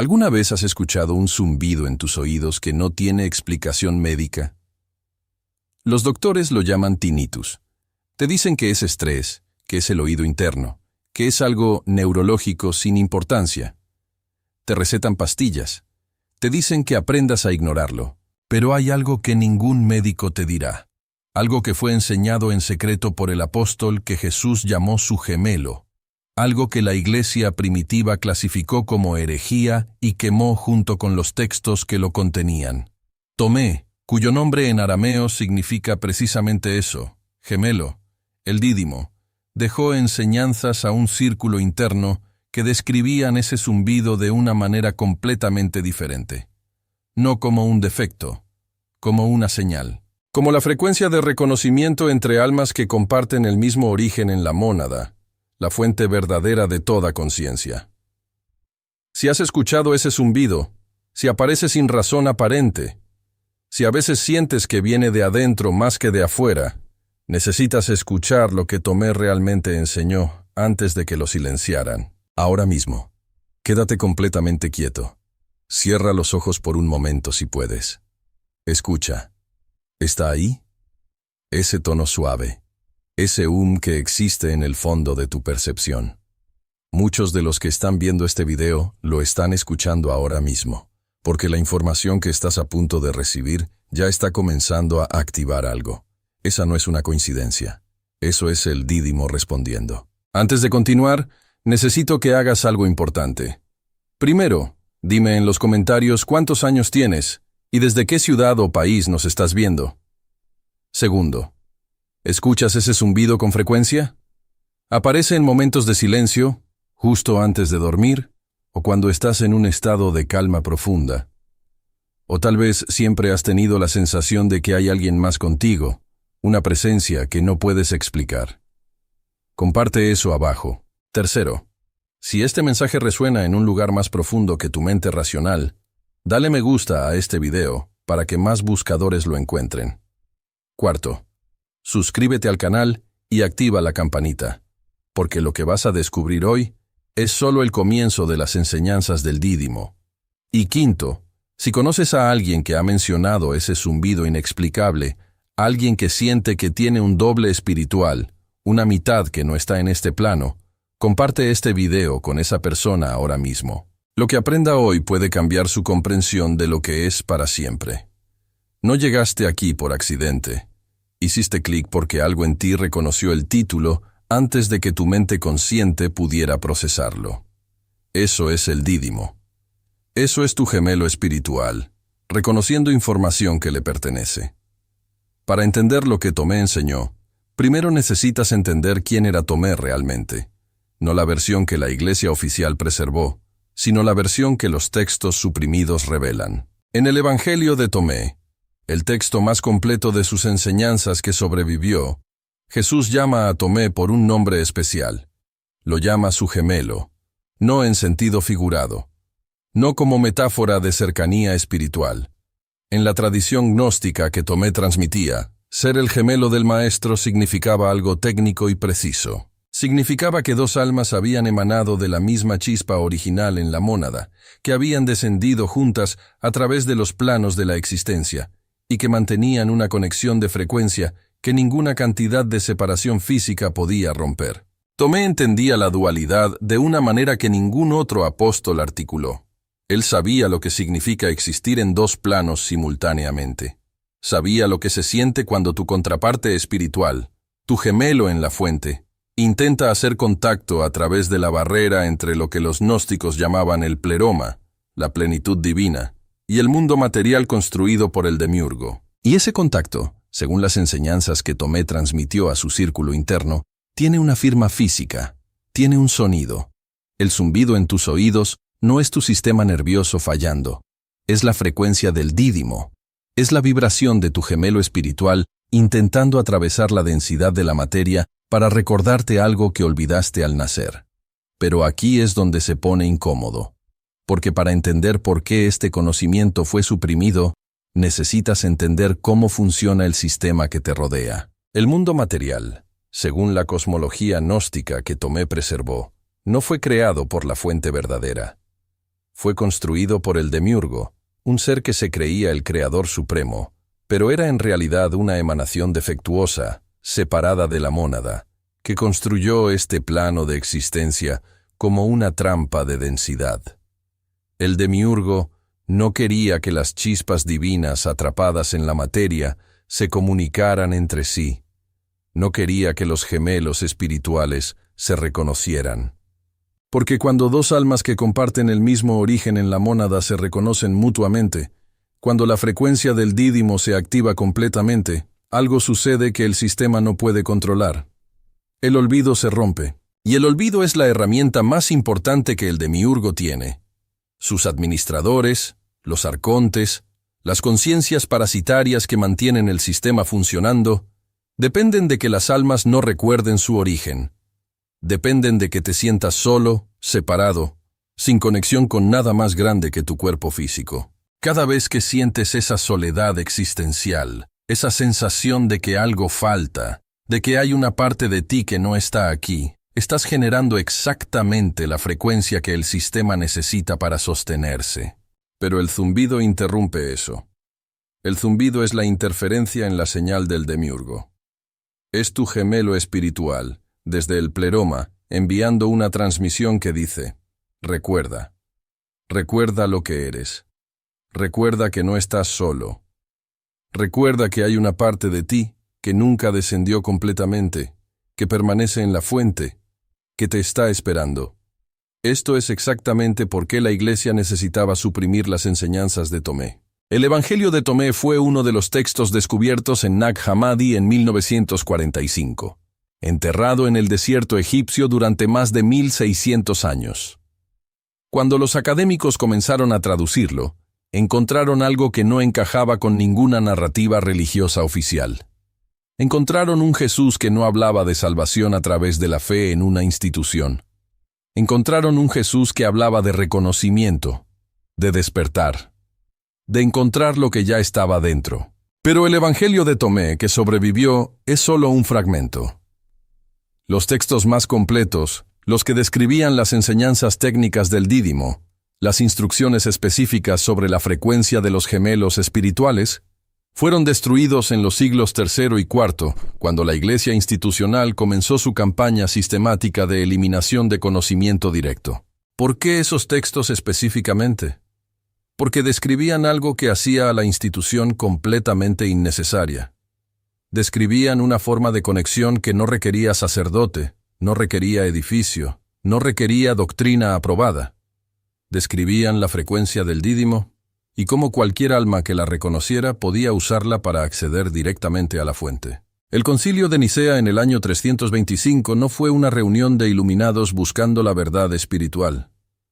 ¿Alguna vez has escuchado un zumbido en tus oídos que no tiene explicación médica? Los doctores lo llaman tinnitus. Te dicen que es estrés, que es el oído interno, que es algo neurológico sin importancia. Te recetan pastillas. Te dicen que aprendas a ignorarlo. Pero hay algo que ningún médico te dirá. Algo que fue enseñado en secreto por el apóstol que Jesús llamó su gemelo. Algo que la iglesia primitiva clasificó como herejía y quemó junto con los textos que lo contenían. Tomé, cuyo nombre en arameo significa precisamente eso, gemelo, el dídimo, dejó enseñanzas a un círculo interno que describían ese zumbido de una manera completamente diferente. No como un defecto, como una señal. Como la frecuencia de reconocimiento entre almas que comparten el mismo origen en la mónada, la fuente verdadera de toda conciencia. Si has escuchado ese zumbido, si aparece sin razón aparente, si a veces sientes que viene de adentro más que de afuera, necesitas escuchar lo que Tomé realmente enseñó antes de que lo silenciaran. Ahora mismo, quédate completamente quieto. Cierra los ojos por un momento si puedes. Escucha. ¿Está ahí? Ese tono suave. Ese que existe en el fondo de tu percepción. Muchos de los que están viendo este video lo están escuchando ahora mismo, porque la información que estás a punto de recibir ya está comenzando a activar algo. Esa no es una coincidencia. Eso es el dídimo respondiendo. Antes de continuar, necesito que hagas algo importante. Primero, dime en los comentarios cuántos años tienes y desde qué ciudad o país nos estás viendo. Segundo, ¿escuchas ese zumbido con frecuencia? ¿Aparece en momentos de silencio, justo antes de dormir, o cuando estás en un estado de calma profunda? O tal vez siempre has tenido la sensación de que hay alguien más contigo, una presencia que no puedes explicar. Comparte eso abajo. Tercero, si este mensaje resuena en un lugar más profundo que tu mente racional, dale me gusta a este video para que más buscadores lo encuentren. Cuarto, suscríbete al canal y activa la campanita, porque lo que vas a descubrir hoy es solo el comienzo de las enseñanzas del dídimo. Y quinto, si conoces a alguien que ha mencionado ese zumbido inexplicable, alguien que siente que tiene un doble espiritual, una mitad que no está en este plano, comparte este video con esa persona ahora mismo. Lo que aprenda hoy puede cambiar su comprensión de lo que es para siempre. No llegaste aquí por accidente. Hiciste clic porque algo en ti reconoció el título antes de que tu mente consciente pudiera procesarlo. Eso es el dídimo. Eso es tu gemelo espiritual, reconociendo información que le pertenece. Para entender lo que Tomé enseñó, primero necesitas entender quién era Tomé realmente. No la versión que la iglesia oficial preservó, sino la versión que los textos suprimidos revelan. En el Evangelio de Tomé, el texto más completo de sus enseñanzas que sobrevivió, Jesús llama a Tomé por un nombre especial. Lo llama su gemelo, no en sentido figurado, no como metáfora de cercanía espiritual. En la tradición gnóstica que Tomé transmitía, ser el gemelo del maestro significaba algo técnico y preciso. Significaba que dos almas habían emanado de la misma chispa original en la mónada, que habían descendido juntas a través de los planos de la existencia, y que mantenían una conexión de frecuencia que ninguna cantidad de separación física podía romper. Tomé entendía la dualidad de una manera que ningún otro apóstol articuló. Él sabía lo que significa existir en dos planos simultáneamente. Sabía lo que se siente cuando tu contraparte espiritual, tu gemelo en la fuente, intenta hacer contacto a través de la barrera entre lo que los gnósticos llamaban el pleroma, la plenitud divina, y el mundo material construido por el demiurgo. Y ese contacto, según las enseñanzas que Tomé transmitió a su círculo interno, tiene una firma física, tiene un sonido. El zumbido en tus oídos no es tu sistema nervioso fallando, es la frecuencia del dídimo, es la vibración de tu gemelo espiritual intentando atravesar la densidad de la materia para recordarte algo que olvidaste al nacer. Pero aquí es donde se pone incómodo, porque para entender por qué este conocimiento fue suprimido, necesitas entender cómo funciona el sistema que te rodea. El mundo material, según la cosmología gnóstica que Tomé preservó, no fue creado por la fuente verdadera. Fue construido por el demiurgo, un ser que se creía el creador supremo, pero era en realidad una emanación defectuosa, separada de la mónada, que construyó este plano de existencia como una trampa de densidad. El demiurgo no quería que las chispas divinas atrapadas en la materia se comunicaran entre sí. No quería que los gemelos espirituales se reconocieran. Porque cuando dos almas que comparten el mismo origen en la mónada se reconocen mutuamente, cuando la frecuencia del dídimo se activa completamente, algo sucede que el sistema no puede controlar. El olvido se rompe, y el olvido es la herramienta más importante que el demiurgo tiene. Sus administradores, los arcontes, las conciencias parasitarias que mantienen el sistema funcionando, dependen de que las almas no recuerden su origen. Dependen de que te sientas solo, separado, sin conexión con nada más grande que tu cuerpo físico. Cada vez que sientes esa soledad existencial, esa sensación de que algo falta, de que hay una parte de ti que no está aquí, estás generando exactamente la frecuencia que el sistema necesita para sostenerse. Pero el zumbido interrumpe eso. El zumbido es la interferencia en la señal del demiurgo. Es tu gemelo espiritual, desde el pleroma, enviando una transmisión que dice: recuerda. Recuerda lo que eres. Recuerda que no estás solo. Recuerda que hay una parte de ti que nunca descendió completamente, que permanece en la fuente, que te está esperando. Esto es exactamente por qué la Iglesia necesitaba suprimir las enseñanzas de Tomé. El Evangelio de Tomé fue uno de los textos descubiertos en Nag Hammadi en 1945, enterrado en el desierto egipcio durante más de 1600 años. Cuando los académicos comenzaron a traducirlo, encontraron algo que no encajaba con ninguna narrativa religiosa oficial. Encontraron un Jesús que no hablaba de salvación a través de la fe en una institución. Encontraron un Jesús que hablaba de reconocimiento, de despertar, de encontrar lo que ya estaba dentro. Pero el Evangelio de Tomé, que sobrevivió, es solo un fragmento. Los textos más completos, los que describían las enseñanzas técnicas del dídimo, las instrucciones específicas sobre la frecuencia de los gemelos espirituales, fueron destruidos en los siglos III y IV, cuando la Iglesia institucional comenzó su campaña sistemática de eliminación de conocimiento directo. ¿Por qué esos textos específicamente? Porque describían algo que hacía a la institución completamente innecesaria. Describían una forma de conexión que no requería sacerdote, no requería edificio, no requería doctrina aprobada. Describían la frecuencia del dídimo y cómo cualquier alma que la reconociera podía usarla para acceder directamente a la fuente. El Concilio de Nicea en el año 325 no fue una reunión de iluminados buscando la verdad espiritual.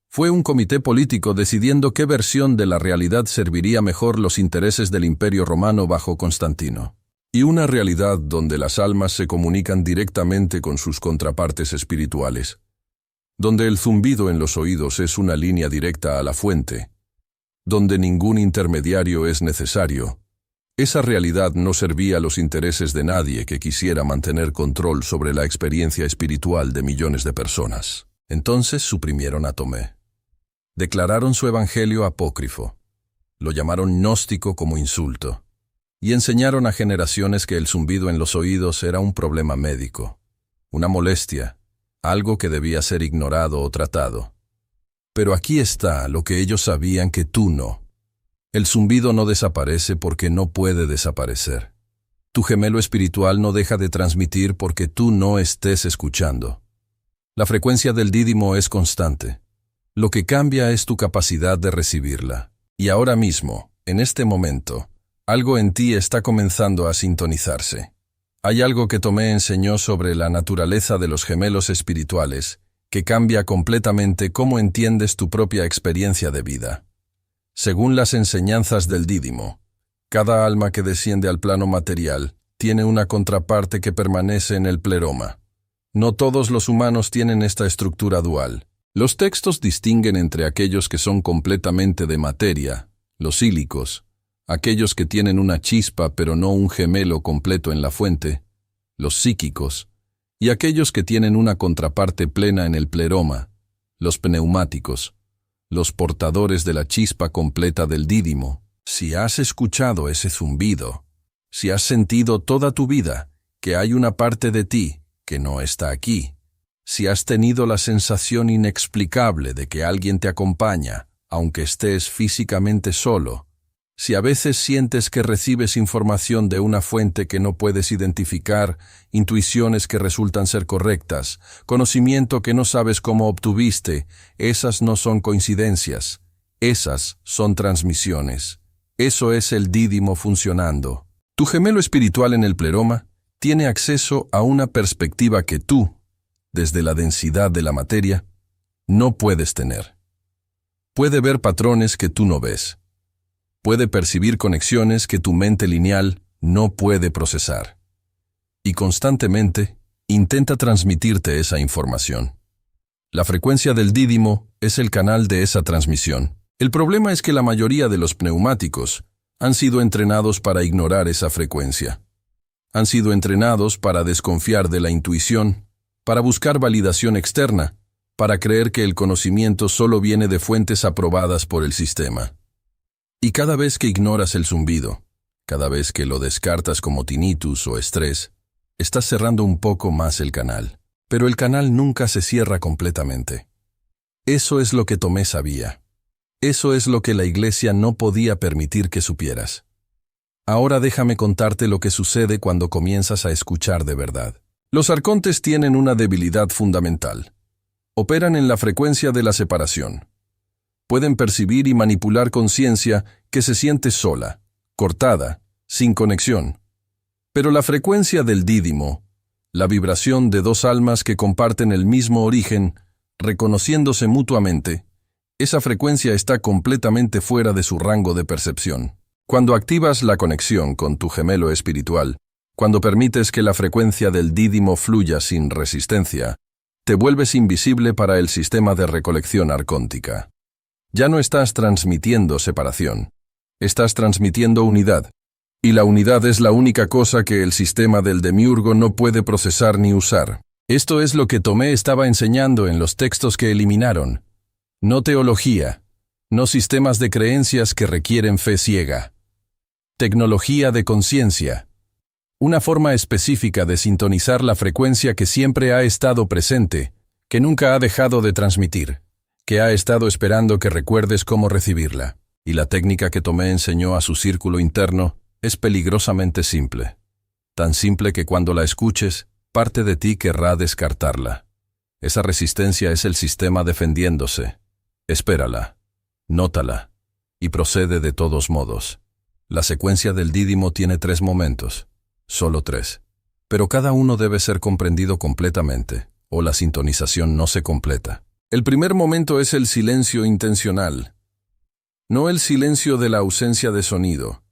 Fue un comité político decidiendo qué versión de la realidad serviría mejor los intereses del Imperio Romano bajo Constantino. Y una realidad donde las almas se comunican directamente con sus contrapartes espirituales, donde el zumbido en los oídos es una línea directa a la fuente, donde ningún intermediario es necesario. Esa realidad no servía a los intereses de nadie que quisiera mantener control sobre la experiencia espiritual de millones de personas. Entonces suprimieron a Tomé. Declararon su evangelio apócrifo. Lo llamaron gnóstico como insulto. Y enseñaron a generaciones que el zumbido en los oídos era un problema médico, una molestia, algo que debía ser ignorado o tratado. Pero aquí está lo que ellos sabían que tú no. El zumbido no desaparece porque no puede desaparecer. Tu gemelo espiritual no deja de transmitir porque tú no estés escuchando. La frecuencia del dídimo es constante. Lo que cambia es tu capacidad de recibirla. Y ahora mismo, en este momento, algo en ti está comenzando a sintonizarse. Hay algo que Tomé enseñó sobre la naturaleza de los gemelos espirituales, que cambia completamente cómo entiendes tu propia experiencia de vida. Según las enseñanzas del dídimo, cada alma que desciende al plano material tiene una contraparte que permanece en el pleroma. No todos los humanos tienen esta estructura dual. Los textos distinguen entre aquellos que son completamente de materia, los sílicos, aquellos que tienen una chispa pero no un gemelo completo en la fuente, los psíquicos, y aquellos que tienen una contraparte plena en el pleroma, los pneumáticos. los portadores de la chispa completa del dídimo. Si has escuchado ese zumbido, si has sentido toda tu vida que hay una parte de ti que no está aquí, si has tenido la sensación inexplicable de que alguien te acompaña, aunque estés físicamente solo, si a veces sientes que recibes información de una fuente que no puedes identificar, intuiciones que resultan ser correctas, conocimiento que no sabes cómo obtuviste, esas no son coincidencias, esas son transmisiones. Eso es el dídimo funcionando. Tu gemelo espiritual en el pleroma tiene acceso a una perspectiva que tú, desde la densidad de la materia, no puedes tener. Puede ver patrones que tú no ves. Puede percibir conexiones que tu mente lineal no puede procesar. Y constantemente intenta transmitirte esa información. La frecuencia del dídimo es el canal de esa transmisión. El problema es que la mayoría de los pneumáticos han sido entrenados para ignorar esa frecuencia. Han sido entrenados para desconfiar de la intuición, para buscar validación externa, para creer que el conocimiento solo viene de fuentes aprobadas por el sistema. Y cada vez que ignoras el zumbido, cada vez que lo descartas como tinnitus o estrés, estás cerrando un poco más el canal. Pero el canal nunca se cierra completamente. Eso es lo que Tomé sabía. Eso es lo que la Iglesia no podía permitir que supieras. Ahora déjame contarte lo que sucede cuando comienzas a escuchar de verdad. Los arcontes tienen una debilidad fundamental. Operan en la frecuencia de la separación. Pueden percibir y manipular conciencia que se siente sola, cortada, sin conexión. Pero la frecuencia del dídimo, la vibración de dos almas que comparten el mismo origen, reconociéndose mutuamente, esa frecuencia está completamente fuera de su rango de percepción. Cuando activas la conexión con tu gemelo espiritual, cuando permites que la frecuencia del dídimo fluya sin resistencia, te vuelves invisible para el sistema de recolección arcóntica. Ya no estás transmitiendo separación, estás transmitiendo unidad, y la unidad es la única cosa que el sistema del demiurgo no puede procesar ni usar. Esto es lo que Tomé estaba enseñando en los textos que eliminaron. No teología, no sistemas de creencias que requieren fe ciega. Tecnología de conciencia. Una forma específica de sintonizar la frecuencia que siempre ha estado presente, que nunca ha dejado de transmitir, que ha estado esperando que recuerdes cómo recibirla. Y la técnica que Tomé enseñó a su círculo interno es peligrosamente simple. Tan simple que cuando la escuches, parte de ti querrá descartarla. Esa resistencia es el sistema defendiéndose. Espérala, nótala, y procede de todos modos. La secuencia del dídimo tiene 3 momentos, solo 3. Pero cada uno debe ser comprendido completamente, o la sintonización no se completa. El primer momento es el silencio intencional. No el silencio de la ausencia de sonido,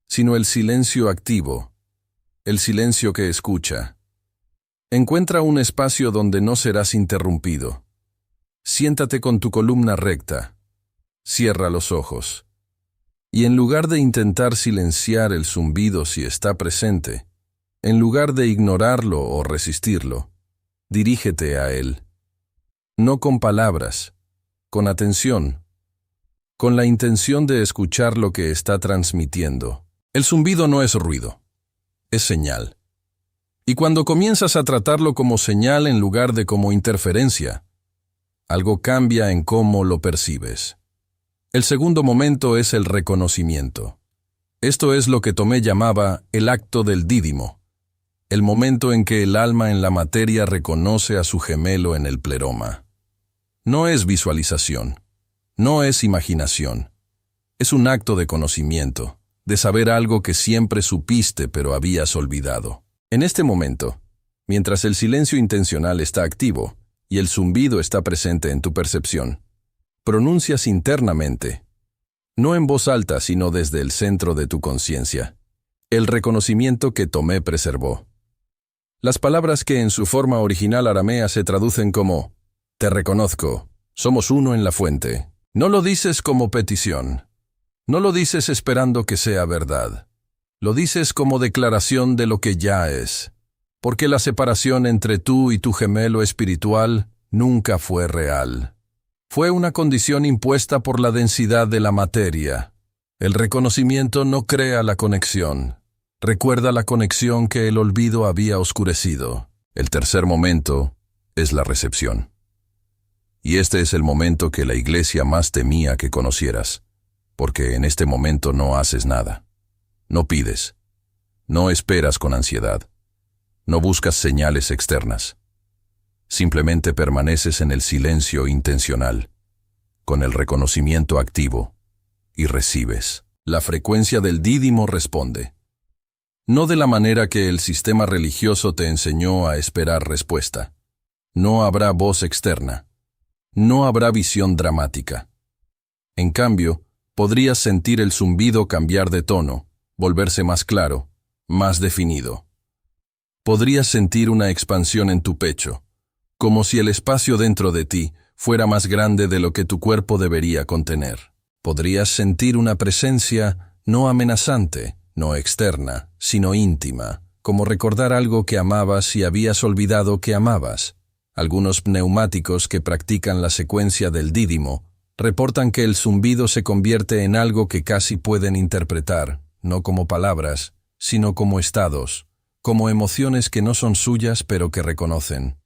sino el silencio activo, el silencio que escucha. Encuentra un espacio donde no serás interrumpido. Siéntate con tu columna recta. Cierra los ojos. Y en lugar de intentar silenciar el zumbido si está presente, en lugar de ignorarlo o resistirlo, dirígete a él. No con palabras, con atención, con la intención de escuchar lo que está transmitiendo. El zumbido no es ruido, es señal. Y cuando comienzas a tratarlo como señal en lugar de como interferencia, algo cambia en cómo lo percibes. El segundo momento es el reconocimiento. Esto es lo que Tomé llamaba el acto del dídimo, el momento en que el alma en la materia reconoce a su gemelo en el pleroma. No es visualización, no es imaginación, es un acto de conocimiento, de saber algo que siempre supiste pero habías olvidado. En este momento, mientras el silencio intencional está activo y el zumbido está presente en tu percepción, pronuncias internamente, no en voz alta sino desde el centro de tu conciencia, el reconocimiento que Tomé preservó. Las palabras que en su forma original aramea se traducen como «Te reconozco, somos uno en la fuente». No lo dices como petición, no lo dices esperando que sea verdad, lo dices como declaración de lo que ya es, porque la separación entre tú y tu gemelo espiritual nunca fue real. Fue una condición impuesta por la densidad de la materia. El reconocimiento no crea la conexión. Recuerda la conexión que el olvido había oscurecido. El tercer momento es la recepción. Y este es el momento que la Iglesia más temía que conocieras, porque en este momento no haces nada. No pides. No esperas con ansiedad. No buscas señales externas. Simplemente permaneces en el silencio intencional, con el reconocimiento activo, y recibes. La frecuencia del dídimo responde. No de la manera que el sistema religioso te enseñó a esperar respuesta. No habrá voz externa. No habrá visión dramática. En cambio, podrías sentir el zumbido cambiar de tono, volverse más claro, más definido. Podrías sentir una expansión en tu pecho, como si el espacio dentro de ti fuera más grande de lo que tu cuerpo debería contener. Podrías sentir una presencia no amenazante, no externa, sino íntima, como recordar algo que amabas y habías olvidado que amabas. Algunos pneumáticos que practican la secuencia del dídimo reportan que el zumbido se convierte en algo que casi pueden interpretar, no como palabras, sino como estados, como emociones que no son suyas pero que reconocen,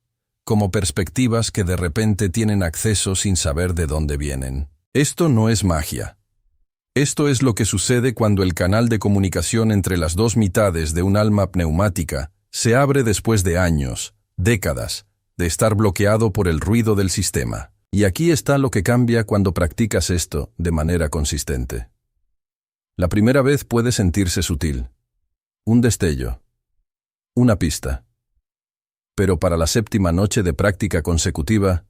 como perspectivas que de repente tienen acceso sin saber de dónde vienen. Esto no es magia. Esto es lo que sucede cuando el canal de comunicación entre las dos mitades de un alma pneumática se abre después de años, décadas, de estar bloqueado por el ruido del sistema. Y aquí está lo que cambia cuando practicas esto de manera consistente. La primera vez puede sentirse sutil, un destello, una pista. Pero para la séptima noche de práctica consecutiva,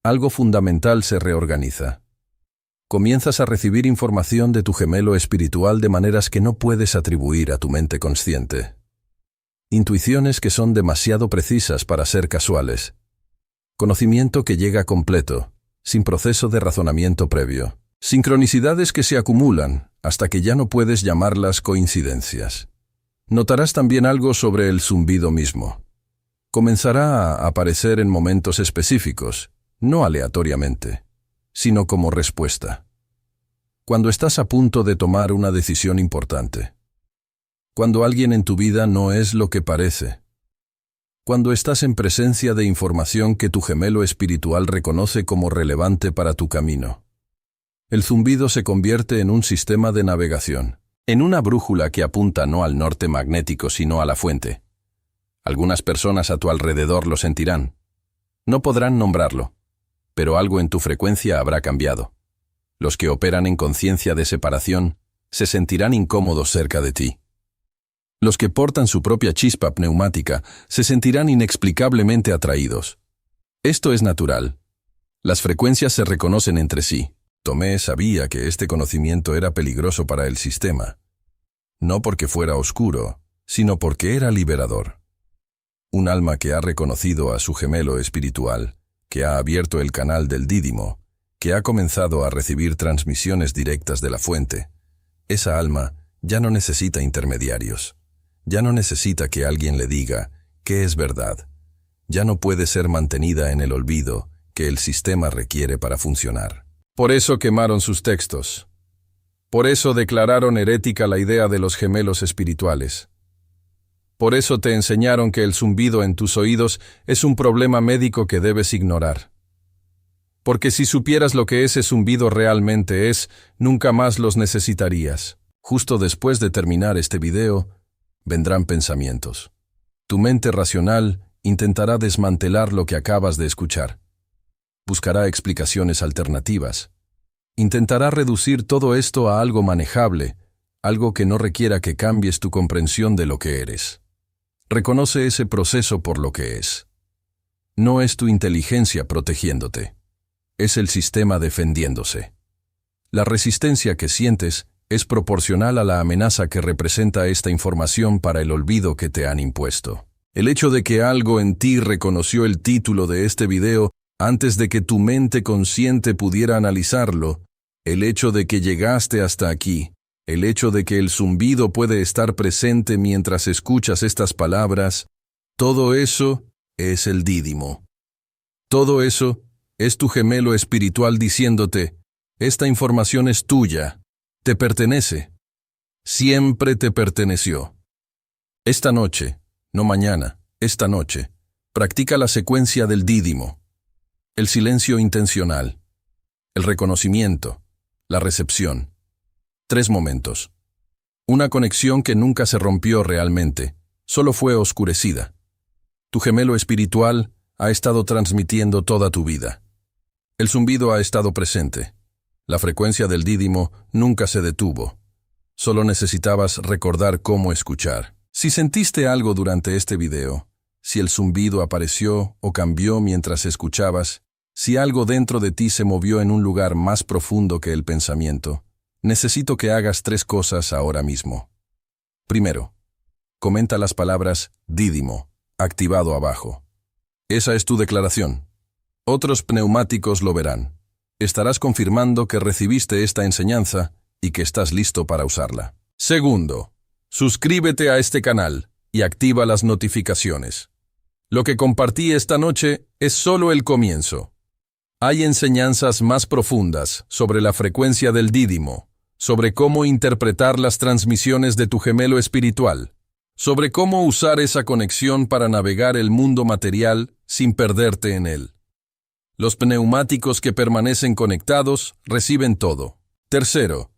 algo fundamental se reorganiza. Comienzas a recibir información de tu gemelo espiritual de maneras que no puedes atribuir a tu mente consciente. Intuiciones que son demasiado precisas para ser casuales. Conocimiento que llega completo, sin proceso de razonamiento previo. Sincronicidades que se acumulan hasta que ya no puedes llamarlas coincidencias. Notarás también algo sobre el zumbido mismo. Comenzará a aparecer en momentos específicos, no aleatoriamente, sino como respuesta. Cuando estás a punto de tomar una decisión importante. Cuando alguien en tu vida no es lo que parece. Cuando estás en presencia de información que tu gemelo espiritual reconoce como relevante para tu camino. El zumbido se convierte en un sistema de navegación, en una brújula que apunta no al norte magnético sino a la fuente. Algunas personas a tu alrededor lo sentirán. No podrán nombrarlo, pero algo en tu frecuencia habrá cambiado. Los que operan en conciencia de separación se sentirán incómodos cerca de ti. Los que portan su propia chispa pneumática se sentirán inexplicablemente atraídos. Esto es natural. Las frecuencias se reconocen entre sí. Tomé sabía que este conocimiento era peligroso para el sistema. No porque fuera oscuro, sino porque era liberador. Un alma que ha reconocido a su gemelo espiritual, que ha abierto el canal del dídimo, que ha comenzado a recibir transmisiones directas de la fuente. Esa alma ya no necesita intermediarios. Ya no necesita que alguien le diga qué es verdad. Ya no puede ser mantenida en el olvido que el sistema requiere para funcionar. Por eso quemaron sus textos. Por eso declararon herética la idea de los gemelos espirituales. Por eso te enseñaron que el zumbido en tus oídos es un problema médico que debes ignorar. Porque si supieras lo que ese zumbido realmente es, nunca más los necesitarías. Justo después de terminar este video, vendrán pensamientos. Tu mente racional intentará desmantelar lo que acabas de escuchar. Buscará explicaciones alternativas. Intentará reducir todo esto a algo manejable, algo que no requiera que cambies tu comprensión de lo que eres. Reconoce ese proceso por lo que es. No es tu inteligencia protegiéndote. Es el sistema defendiéndose. La resistencia que sientes es proporcional a la amenaza que representa esta información para el olvido que te han impuesto. El hecho de que algo en ti reconoció el título de este video antes de que tu mente consciente pudiera analizarlo, el hecho de que llegaste hasta aquí, el hecho de que el zumbido puede estar presente mientras escuchas estas palabras, todo eso es el dídimo. Todo eso Es tu gemelo espiritual diciéndote, esta información es tuya, te pertenece. Siempre te perteneció. Esta noche, no mañana, esta noche, practica la secuencia del dídimo, el silencio intencional, el reconocimiento, la recepción. 3 momentos. Una conexión que nunca se rompió realmente, solo fue oscurecida. Tu gemelo espiritual ha estado transmitiendo toda tu vida. El zumbido ha estado presente. La frecuencia del dídimo nunca se detuvo. Solo necesitabas recordar cómo escuchar. Si sentiste algo durante este video, si el zumbido apareció o cambió mientras escuchabas, si algo dentro de ti se movió en un lugar más profundo que el pensamiento, necesito que hagas 3 cosas ahora mismo. Primero, comenta las palabras dídimo, activado abajo. Esa es tu declaración. Otros pneumáticos lo verán. Estarás confirmando que recibiste esta enseñanza y que estás listo para usarla. Segundo, suscríbete a este canal y activa las notificaciones. Lo que compartí esta noche es solo el comienzo. Hay enseñanzas más profundas sobre la frecuencia del dídimo, sobre cómo interpretar las transmisiones de tu gemelo espiritual, sobre cómo usar esa conexión para navegar el mundo material sin perderte en él. Los pneumáticos que permanecen conectados reciben todo. Tercero,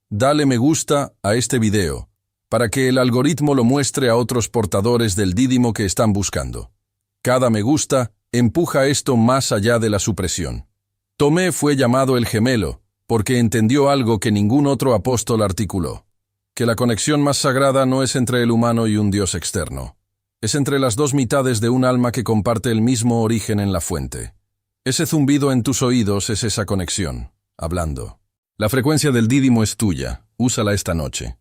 dale me gusta a este video, para que el algoritmo lo muestre a otros portadores del dídimo que están buscando. Cada me gusta empuja esto más allá de la supresión. Tomé fue llamado el gemelo, porque entendió algo que ningún otro apóstol articuló, que la conexión más sagrada no es entre el humano y un Dios externo. Es entre las 2 mitades de un alma que comparte el mismo origen en la fuente. Ese zumbido en tus oídos es esa conexión, hablando. La frecuencia del dídimo es tuya, úsala esta noche.